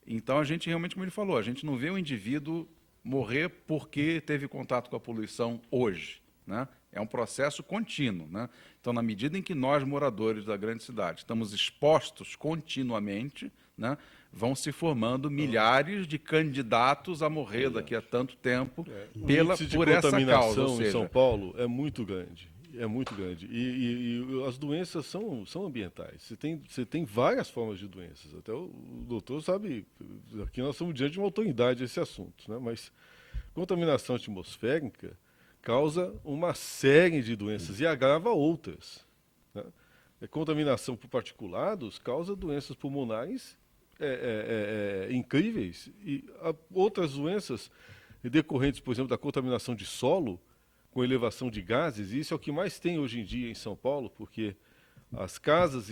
Então, a gente realmente, como ele falou, a gente não vê o indivíduo morrer porque teve contato com a poluição hoje, né? É um processo contínuo, né? Então, na medida em que nós, moradores da grande cidade, estamos expostos continuamente, né, vão se formando milhares de candidatos a morrer daqui a tanto tempo O índice de por essa contaminação causa. Ou em seja, São Paulo é muito grande. É muito grande. E as doenças são ambientais. Você tem várias formas de doenças. Até o doutor sabe, aqui nós estamos diante de uma autoridade esse assunto, né? Mas contaminação atmosférica causa uma série de doenças e agrava outras, né? Contaminação por particulados causa doenças pulmonares incríveis e outras doenças decorrentes, por exemplo, da contaminação de solo com elevação de gases. Isso é o que mais tem hoje em dia em São Paulo, porque as casas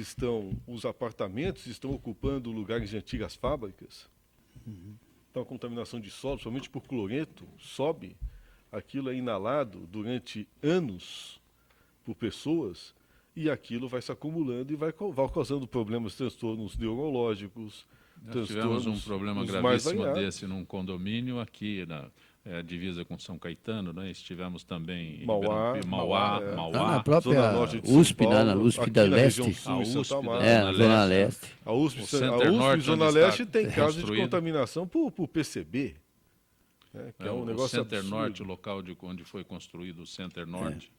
os apartamentos estão ocupando lugares de antigas fábricas. Então a contaminação de solo, somente por cloreto, sobe. Aquilo é inalado durante anos por pessoas e aquilo vai se acumulando e vai causando problemas, transtornos neurológicos. Nós tivemos um problema os mais gravíssimo variados. desse num condomínio aqui na divisa com São Caetano, né? Estivemos também em Mauá, Mauá, é. Mauá, Lá na própria Zona Norte de São USP, lá na Paulo, USP aqui da na região Leste. sul, A em Santa USP da Amaro. É, Zona Zona Leste. Leste. A USP, O Center a USP Norte, Zona onde Leste está tem casos de construído. contaminação por PCB, né, que é um o negócio Center absurdo. Norte, o local onde foi construído o Center Norte.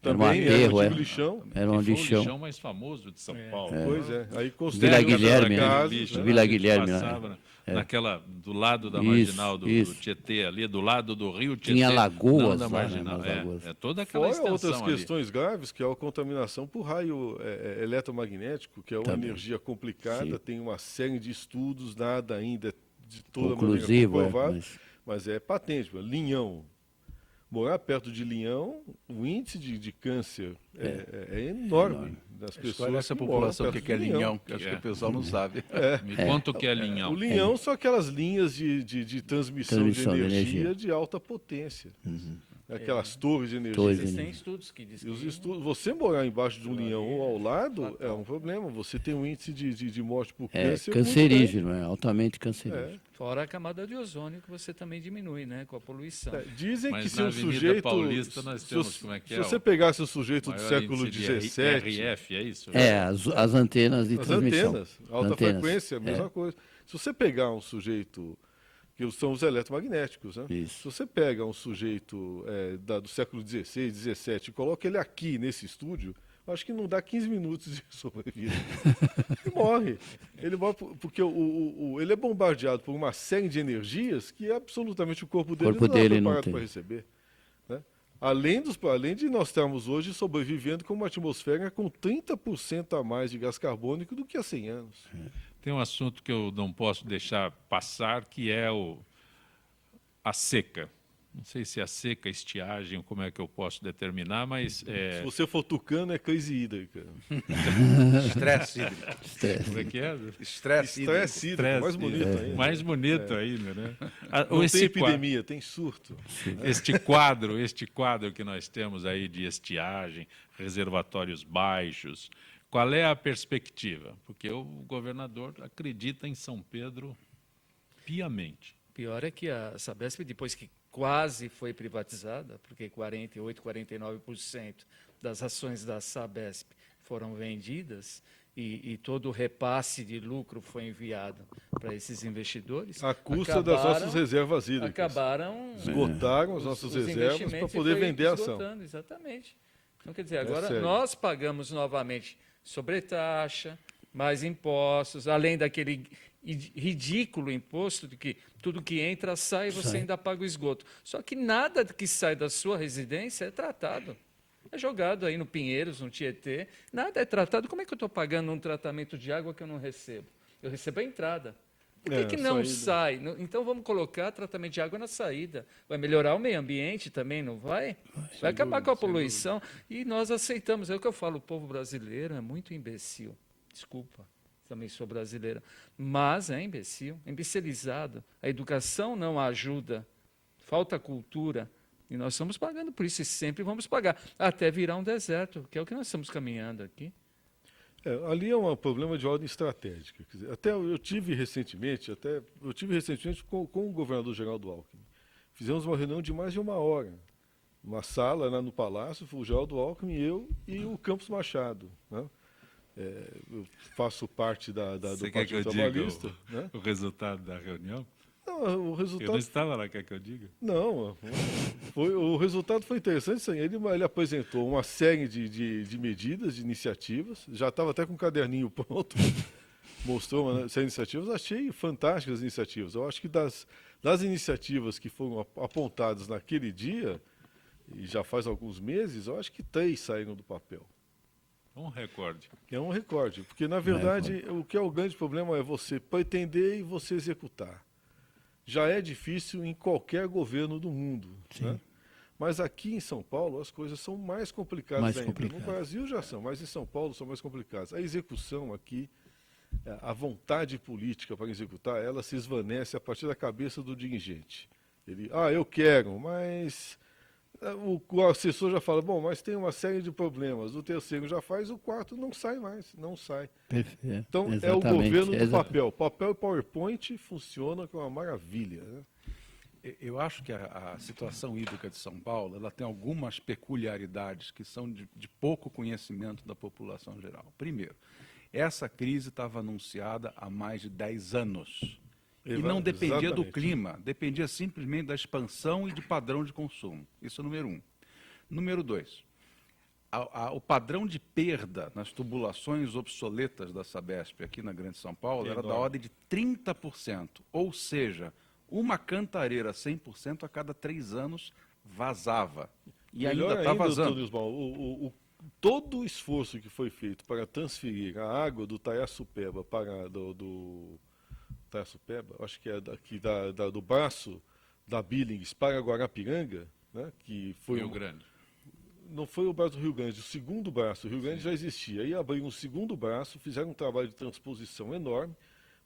Era um Também aterro, um é. antigo lixão. Era um que foi o lixão. lixão mais famoso de São Paulo. Pois é. Aí Vila construíram Guilherme, né? casas, Lixo, né? Vila a gente Guilherme, né? passava naquela, do lado da Isso, marginal do isso. Tietê, ali do lado do rio Tietê. Tinha não lagoas da lá, né, marginal. nas lagoas. É toda aquela Fora outras extensão ali. questões graves, que é a contaminação por raio eletromagnético, que é uma Também. energia complicada, Sim. tem uma série de estudos, nada ainda de toda Conclusivo, maneira comprovado, mas mas é patente. Linhão. Morar perto de Linhão, o índice de câncer é enorme das pessoas. Escolhe essa que moram população perto que é de linhão, que acho que É. o pessoal não sabe. Me conta o que é linhão. O linhão são aquelas linhas de transmissão de Transmissão de energia, energia. de alta potência. Aquelas torres de energia. Torres de Existem energia. estudos que dizem E os que estudos, você morar embaixo de um linhão ou ao lado é um problema. Você tem um índice de morte por é câncer muito cancerígeno, é altamente cancerígeno. grande. fora a camada de ozônio que você também diminui, né, com a poluição. Dizem Mas que se na um Avenida sujeito. Paulista nós se temos, você- como é que se é, você o pegasse um sujeito do maior século índice de XVII. RF, é isso? É, as antenas de As transmissão. antenas, alta Antenas, frequência, a mesma coisa. Se você pegar um sujeito, que são os eletromagnéticos, né? Isso. Se você pega um sujeito do século XVI, XVII e coloca ele aqui nesse estúdio, eu acho que não dá 15 minutos de sobrevida. Ele morre. Ele morre porque ele é bombardeado por uma série de energias que absolutamente o corpo dele corpo não está dele não preparado tem. para receber. Né? Além de nós estarmos hoje sobrevivendo com uma atmosfera com 30% a mais de gás carbônico do que há 100 anos. Tem um assunto que eu não posso deixar passar, que é a seca. Não sei se é a seca, estiagem, como é que eu posso determinar, mas Se você for tucano, é crise hídrica. Estresse hídrico. como é que é? Estresse hídrico. Estresse hídrico, mais bonito ainda. Mais bonito ainda, né? Não tem Esse qua- epidemia, tem surto. este quadro que nós temos aí de estiagem, reservatórios baixos, qual é a perspectiva? Porque o governador acredita em São Pedro piamente. Pior é que a Sabesp, depois que quase foi privatizada, porque 48%, 49% das ações da Sabesp foram vendidas e todo o repasse de lucro foi enviado para esses investidores. À custa das nossas reservas hídricas. Acabaram Esgotaram as nossas os reservas para investimentos e poder foi vender a ação. esgotando, exatamente. Então, quer dizer, agora sério. nós pagamos novamente sobretaxa, mais impostos, além daquele ridículo imposto de que tudo que entra sai e você ainda paga o esgoto. Só que nada que sai da sua residência é tratado. É jogado aí no Pinheiros, no Tietê, nada é tratado. Como é que eu estou pagando um tratamento de água que eu não recebo? Eu recebo a entrada. Por que, que não saída. sai? Então vamos colocar tratamento de água na saída. Vai melhorar o meio ambiente também, não vai? Vai acabar com a poluição. E nós aceitamos. É o que eu falo, o povo brasileiro é muito imbecil. Desculpa, também sou brasileira. Mas é imbecil, é imbecilizado. A educação não ajuda. Falta cultura. E nós estamos pagando por isso e sempre vamos pagar. Até virar um deserto, que é o que nós estamos caminhando aqui. Ali é um problema de ordem estratégica. Quer dizer, eu tive recentemente com o governador Geraldo Alckmin. Fizemos uma reunião de mais de 1 hora. Uma sala lá no Palácio, foi o Geraldo Alckmin, eu e o Campos Machado. Né? eu faço parte do Você quer que eu Partido diga Trabalhista. Né? o resultado da reunião? Não, o Eu não resultado... estava lá, quer que eu diga? Não, o resultado foi interessante. Sim. Ele apresentou uma série de medidas, de iniciativas, já estava até com o caderninho pronto, mostrou uma série de iniciativas. Achei fantásticas as iniciativas. Eu acho que das iniciativas que foram apontadas naquele dia, e já faz alguns meses, eu acho que 3 saíram do papel. Um recorde. É um recorde, porque na verdade o que é o grande problema é você pretender e você executar. Já é difícil em qualquer governo do mundo, né? Mas aqui em São Paulo as coisas são mais complicadas ainda. No Brasil já são, mas em São Paulo são mais complicadas. A execução aqui, a vontade política para executar, ela se esvanece a partir da cabeça do dirigente. Ele, eu quero, mas o assessor já fala, bom, mas tem uma série de problemas. O terceiro já faz, o quarto não sai mais, não sai. Perfeito. Então é o governo do papel. Papel e PowerPoint funciona com uma maravilha, né? Eu acho que a situação hídrica de São Paulo ela tem algumas peculiaridades que são de pouco conhecimento da população geral. Primeiro, essa crise estava anunciada há mais de 10 anos. E não dependia do clima, dependia simplesmente da expansão e de padrão de consumo. Isso é número 1. Número 2, o padrão de perda nas tubulações obsoletas da Sabesp aqui na Grande São Paulo era da ordem de 30%. Ou seja, uma cantareira 100% a cada 3 anos vazava. E ainda está vazando. Doutor Ismael, todo o esforço que foi feito para transferir a água do Taiaçupeba para do Taiaçupeba, acho que é daqui do braço da Billings para Guarapiranga, né, que foi Rio Grande. Não foi o braço do Rio Grande, o segundo braço. O Rio Grande já existia. Aí abriram um segundo braço, fizeram um trabalho de transposição enorme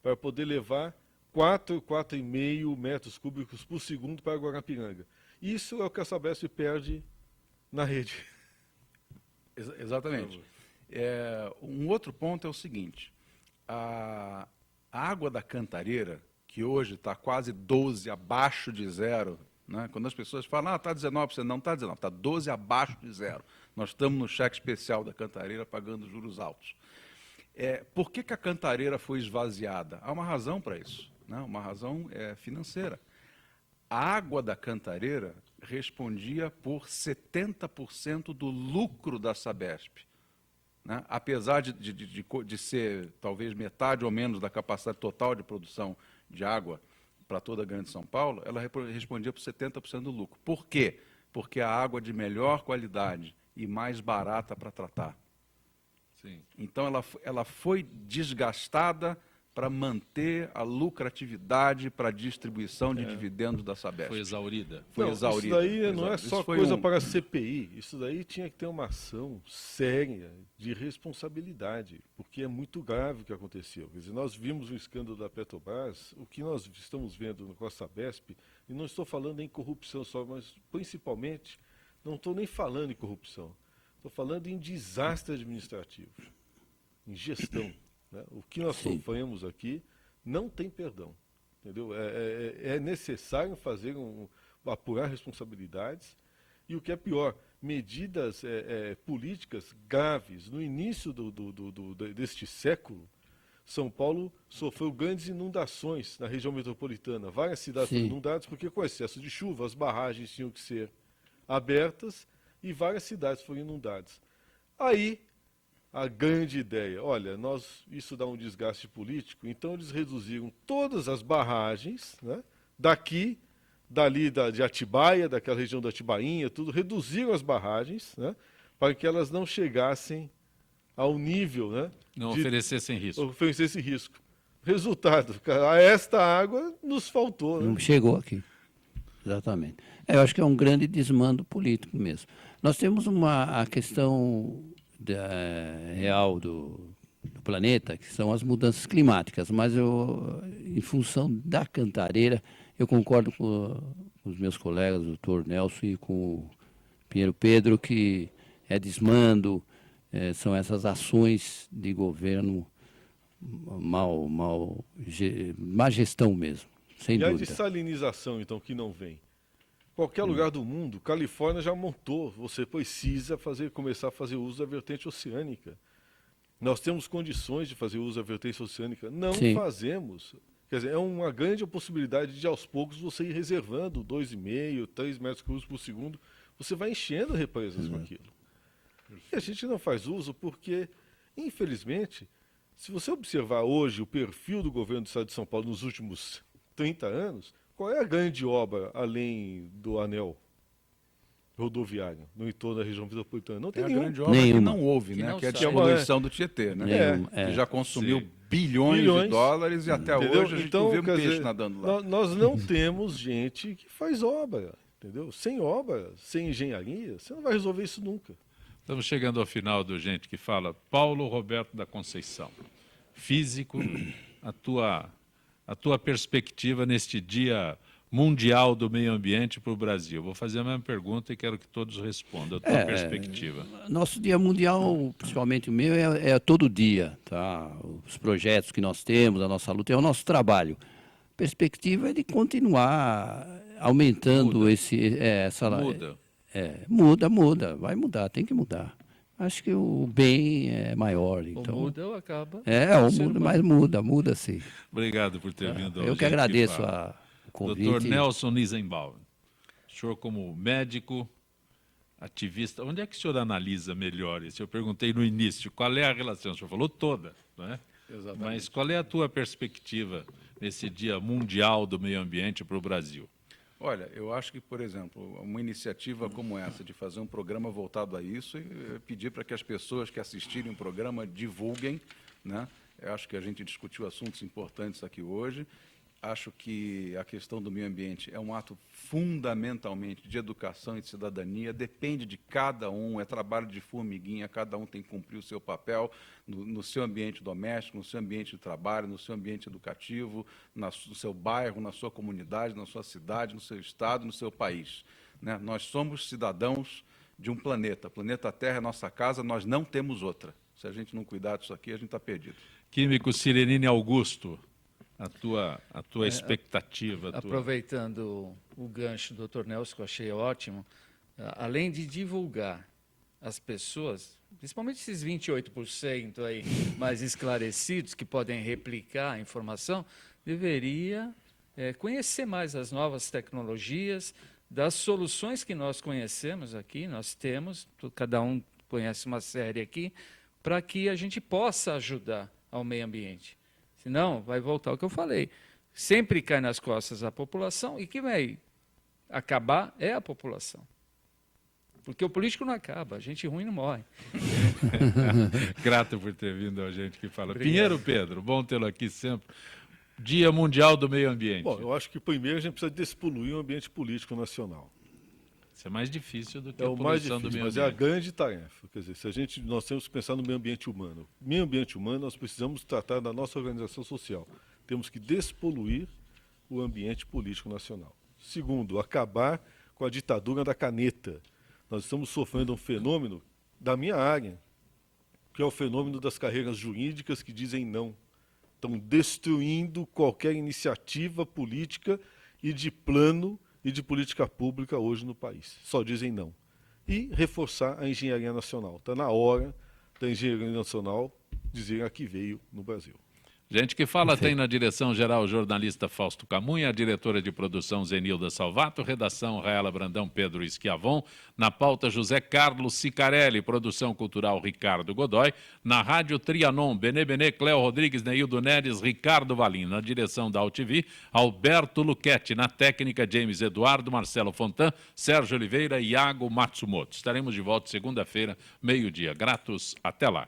para poder levar 4,5 metros cúbicos por segundo para Guarapiranga. Isso é o que a Sabesp perde na rede. Exatamente. Um outro ponto é o seguinte, a água da cantareira, que hoje está quase 12 abaixo de zero, né? Quando as pessoas falam, está 19%, não está 19%, está 12 abaixo de zero. Nós estamos no cheque especial da cantareira pagando juros altos. Por que a cantareira foi esvaziada? Há uma razão para isso, né? Uma razão financeira. A água da cantareira respondia por 70% do lucro da Sabesp. Né? Apesar de ser talvez metade ou menos da capacidade total de produção de água para toda a Grande São Paulo, ela respondia por 70% do lucro. Por quê? Porque a água de melhor qualidade e mais barata para tratar. Sim. Então ela foi desgastada para manter a lucratividade para a distribuição de dividendos da Sabesp. Foi exaurida. Foi exaurida. Isso daí não é Isso só foi coisa para a CPI. Isso daí tinha que ter uma ação séria de responsabilidade, porque é muito grave o que aconteceu. Quer dizer, nós vimos o escândalo da Petrobras, o que nós estamos vendo com a Sabesp, e não estou falando em corrupção só, mas principalmente, não estou nem falando em corrupção, estou falando em desastre administrativo, em gestão. Né? O que nós sofremos aqui não tem perdão. Entendeu? É necessário apurar responsabilidades e, o que é pior, medidas políticas graves. No início deste século, São Paulo sofreu grandes inundações na região metropolitana. Várias cidades foram inundadas porque, com excesso de chuva, as barragens tinham que ser abertas e várias cidades foram inundadas. Aí, a grande ideia, olha, isso dá um desgaste político, então eles reduziram todas as barragens, né, dali de Atibaia, daquela região da Atibainha, tudo, reduziram as barragens, né, para que elas não chegassem ao nível, né, não oferecessem risco. Oferecessem risco. Resultado, esta água nos faltou. Né? Não chegou aqui. Exatamente. Eu acho que é um grande desmando político mesmo. Nós temos a questão real do planeta, que são as mudanças climáticas, mas em função da cantareira, eu concordo com os meus colegas, o doutor Nelson e com o Pinheiro Pedro, que desmando, são essas ações de governo má gestão mesmo, sem dúvida. E a dessalinização, então, que não vem? Qualquer lugar do mundo, Califórnia já montou, você precisa começar a fazer uso da vertente oceânica. Nós temos condições de fazer uso da vertência oceânica. Não Sim. fazemos. Quer dizer, é uma grande possibilidade de, aos poucos, você ir reservando 2,5, 3 metros cúbicos por segundo. Você vai enchendo represas com aquilo. E a gente não faz uso porque, infelizmente, se você observar hoje o perfil do governo do Estado de São Paulo nos últimos 30 anos, qual é a grande obra além do anel rodoviário no entorno da região metropolitana? Não É tem a nenhum. grande obra que Nenhuma. não houve, Que né? não Que é a sai. poluição do Tietê, né? Nenhuma, Que já consumiu Sim. bilhões de dólares e até Entendeu? hoje a gente Então, não vê um quer peixe dizer, nadando lá. Nós não temos gente que faz obra, entendeu? Sem obra, sem engenharia, você não vai resolver isso nunca. Estamos chegando ao final do Gente que Fala. Paulo Roberto da Conceição, físico, a tua perspectiva neste Dia Mundial do Meio Ambiente para o Brasil. Vou fazer a mesma pergunta e quero que todos respondam. A tua perspectiva. Nosso Dia Mundial, principalmente o meu, é todo dia, tá? Os projetos que nós temos, a nossa luta, é o nosso trabalho. A perspectiva é de continuar aumentando Muda. essa... Muda. Muda, vai mudar, tem que mudar. Acho que o bem é maior, então... Ou muda ou acaba. Ou ser muda, humano. mas muda sim. Obrigado por ter vindo ao Eu Gente que agradeço Fala. o convite. Dr. Nelson Nisenbaum, o senhor como médico, ativista, onde é que o senhor analisa melhor isso? Eu perguntei no início, qual é a relação? O senhor falou toda, não é? Exatamente. Mas qual é a tua perspectiva nesse Dia Mundial do Meio Ambiente para o Brasil? Olha, eu acho que, por exemplo, uma iniciativa como essa, de fazer um programa voltado a isso, e pedir para que as pessoas que assistirem o programa divulguem, né? Eu acho que a gente discutiu assuntos importantes aqui hoje. Acho que a questão do meio ambiente é um ato fundamentalmente de educação e de cidadania, depende de cada um, é trabalho de formiguinha, cada um tem que cumprir o seu papel no seu ambiente doméstico, no seu ambiente de trabalho, no seu ambiente educativo, no seu bairro, na sua comunidade, na sua cidade, no seu estado, no seu país, né? Nós somos cidadãos de um planeta. O planeta Terra é nossa casa, nós não temos outra. Se a gente não cuidar disso aqui, a gente está perdido. Químico Sirenine Augusto, a tua expectativa. Aproveitando o gancho do Dr. Nelson, que eu achei ótimo, além de divulgar as pessoas, principalmente esses 28% aí mais esclarecidos, que podem replicar a informação, deveria conhecer mais as novas tecnologias, das soluções que nós conhecemos aqui, nós temos, cada um conhece uma série aqui, para que a gente possa ajudar ao meio ambiente. Senão, vai voltar ao que eu falei. Sempre cai nas costas da população e quem vai acabar é a população. Porque o político não acaba, a gente ruim não morre. Grato por ter vindo a Gente que Fala. Obrigado. Pinheiro Pedro, bom tê-lo aqui sempre. Dia Mundial do Meio Ambiente. Bom, eu acho que primeiro a gente precisa despoluir o ambiente político nacional. Isso é mais difícil do que É a o mais poluição do difícil, meio mas é a ambiente. grande tarefa. Quer dizer, nós temos que pensar no meio ambiente humano. Meio ambiente humano, nós precisamos tratar da nossa organização social. Temos que despoluir o ambiente político nacional. Segundo, acabar com a ditadura da caneta. Nós estamos sofrendo um fenômeno da minha área, que é o fenômeno das carreiras jurídicas que dizem não. Estão destruindo qualquer iniciativa política e de plano e de política pública hoje no país. Só dizem não. E reforçar a engenharia nacional. Está na hora da engenharia nacional dizer a que veio no Brasil. Gente que Fala tem na direção-geral o jornalista Fausto Camunha, a diretora de produção Zenilda Salvato, redação Raela Brandão, Pedro Esquiavon, na pauta José Carlos Sicarelli, produção cultural Ricardo Godoy, na rádio Trianon, Benê, Cléo Rodrigues, Neildo Neres, Ricardo Valim, na direção da UTV, Alberto Luchetti, na técnica James Eduardo, Marcelo Fontan, Sérgio Oliveira e Iago Matsumoto. Estaremos de volta segunda-feira, meio-dia. Gratos, até lá.